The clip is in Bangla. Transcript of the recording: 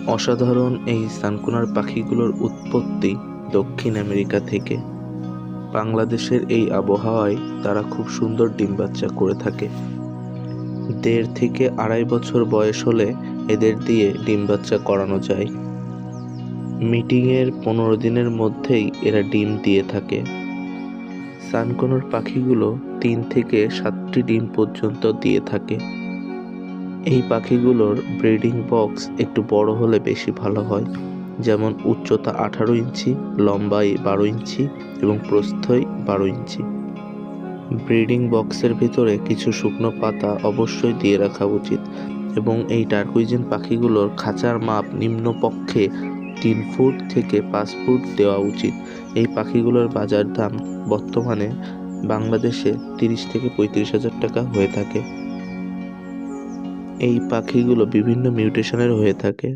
অসাধারণ এই সানকুনার পাখিগুলোর উৎপত্তি দক্ষিণ আমেরিকা থেকে। বাংলাদেশের এই আবহাওয়ায় তারা খুব সুন্দর ডিম বাচ্চা করে থাকে। 1.5 থেকে 2.5 বছর বয়স হলে এদের দিয়ে ডিম বাচ্চা করানো যায়। মিটিংয়ের 15 দিনের মধ্যেই এরা ডিম দিয়ে থাকে। সানকুনোর পাখিগুলো 3 থেকে 7টি ডিম পর্যন্ত দিয়ে থাকে। এই পাখিগুলোর ব্রিডিং বক্স একটু বড় হলে বেশি ভালো হয়, যেমন উচ্চতা 18 ইঞ্চি, লম্বাই 12 ইঞ্চি এবং প্রস্থই 12 ইঞ্চি। ব্রিডিং বক্সের ভিতরে কিছু শুকনো পাতা অবশ্যই দিয়ে রাখা উচিত এবং এই টারকুইজিন পাখিগুলোর খাঁচার মাপ নিম্নপক্ষে 3 ফুট থেকে 5 ফুট দেওয়া উচিত। এই পাখিগুলোর বাজার দাম বর্তমানে বাংলাদেশে 30 থেকে 35,000 টাকা হয়ে থাকে। এই পাখিগুলো বিভিন্ন মিউটেশনের হয়ে থাকে।